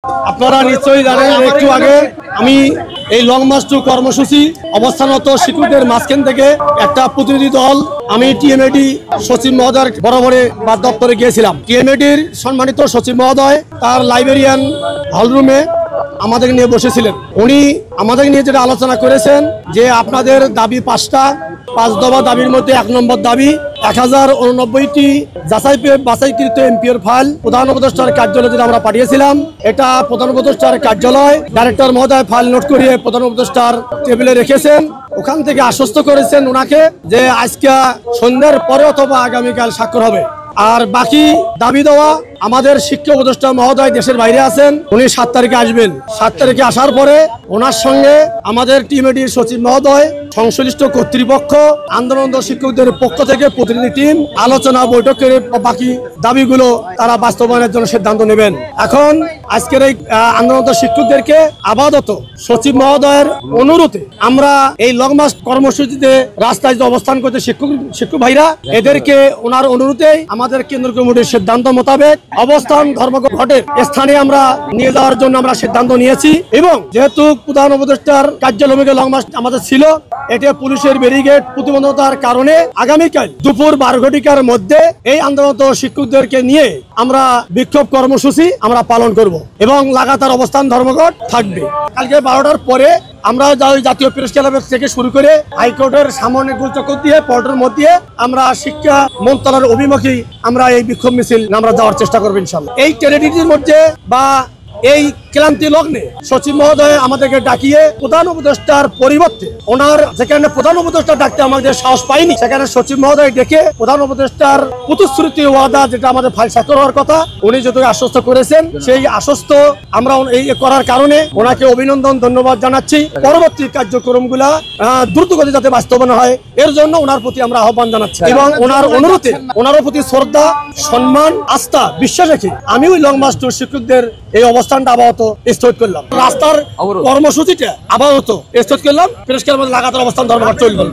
আপনারা নিশ্চয়ই জানেন একটু আগে আমি এই লং মার্চ টু কর্মসূচি অবস্থানরত শিক্ষকদের মাঝখান থেকে একটা প্রতিনিধি দল আমি টিএমএডি সচিব মহোদয়ের বরাবরে দপ্তরে গিয়েছিলাম। টিএমএডির সম্মানিত সচিব মহোদয় তার লাইব্রেরিয়ান হলরুমে আমাদের নিয়ে বসেছিলেন। উনি আমাদের নিয়ে যেটা আলোচনা করেছেন যে আপনাদের দাবি 5টা 5 দফা দাবির মধ্যে 1 নম্বর দাবি 1089টি বাছাইকৃত এমপির ফাইল প্রধান উপদেষ্টার কার্যালয়ে যেটা আমরা পাঠিয়েছিলাম, এটা প্রধান উপদেষ্টার কার্যালয় ডাইরেক্টর মহোদয় ফাইল নোট করিয়ে প্রধান উপদেষ্টার টেবিলে রেখেছেন। ওখান থেকে আশ্বস্ত করেছেন ওনাকে যে আজকে সন্ধ্যার পরে অথবা আগামীকাল স্বাক্ষর হবে। আর বাকি দাবি দেওয়া আমাদের শিক্ষা উপদেষ্টা মহোদয় দেশের বাইরে আছেন, উনি 7 তারিখে আসবেন। 7 তারিখে আসার পরে ওনার সঙ্গে আমাদের টিএমএডির সচিব মহোদয় সংশ্লিষ্ট কর্তৃপক্ষ আন্দোলনরত শিক্ষকদের পক্ষ থেকে প্রতিনিধি টিম আলোচনা বৈঠক করে বাকি দাবিগুলো তারা বাস্তবায়নের জন্য সিদ্ধান্ত নেবেন। এখন আজকের এই আন্দোলনরত শিক্ষকদেরকে আপাতত সচিব মহোদয়ের অনুরোধে আমরা এই লং মার্চ কর্মসূচিতে রাস্তায় যে অবস্থান করতে শিক্ষক ভাইরা এদেরকে ওনার অনুরোধে আমাদের কেন্দ্র কমিটির সিদ্ধান্ত মোতাবেক অবস্থান ধর্মঘটের স্থানে আমরা নিয়ে যাওয়ার জন্য আমরা সিদ্ধান্ত নিয়েছি। এবং যেহেতু প্রধান উপদেষ্টার কার্যালয়ে লং মার্চ আমাদের ছিল, এটা পুলিশের ব্যারিকেড প্রতিবন্ধকতার কারণে আগামীকাল দুপুর 12 ঘটিকার মধ্যে এই আন্দোলনরত শিক্ষকদেরকে নিয়ে আমরা বিক্ষোভ কর্মসূচি আমরা পালন করব এবং লাগাতার অবস্থান ধর্মঘট থাকবে। কালকে 12টার পরে আমরা জাতীয় প্রেস ক্লাবের থেকে শুরু করে হাইকোর্টের সামনে গোলচক্কর দিয়ে পল্টনের মধ্যে আমরা শিক্ষা মন্ত্রণালয়ের অভিমুখী আমরা এই বিক্ষোভ মিছিল আমরা যাওয়ার চেষ্টা করবো ইনশাআল্লাহ। এই টেরিটরির মধ্যে বা এই ক্লান্তি লগ্নে সচিব মহোদয় আমাদেরকে ডাকিয়ে প্রধান উপদেষ্টার পরিবর্তে ওনার যেখানে প্রধান উপদেষ্টা ডাকতে আমাদের সাহস পাইনি, সেখানে সচিব মহোদয় ডেকে প্রধান উপদেষ্টার প্রতিশ্রুতি ওয়াদা যেটা আমাদের ফাইল স্বাক্ষর হওয়ার কথা উনি যেহেতু আশ্বস্ত করেছেন, সেই আশ্বস্ত আমরা এই করার কারণে ওনাকে অভিনন্দন ধন্যবাদ জানাচ্ছি। পরবর্তী কার্যক্রমগুলা দ্রুতগতি যাতে বাস্তবায়ন হয় এর জন্য ওনার প্রতি আমরা আহ্বান জানাচ্ছি এবং ওনার অনুরোধে ওনার প্রতি শ্রদ্ধা সম্মান আস্থা বিশ্বাস রেখে আমি ওই লং মার্চ টু শিক্ষকদের এই অবস্থানটা আপাতত স্থগিত করলাম। রাস্তার কর্মসূচিটা আপাতত স্থগিত করলাম। প্রেস ক্লাবের লাগাতার অবস্থান ধর্মঘট চলবে।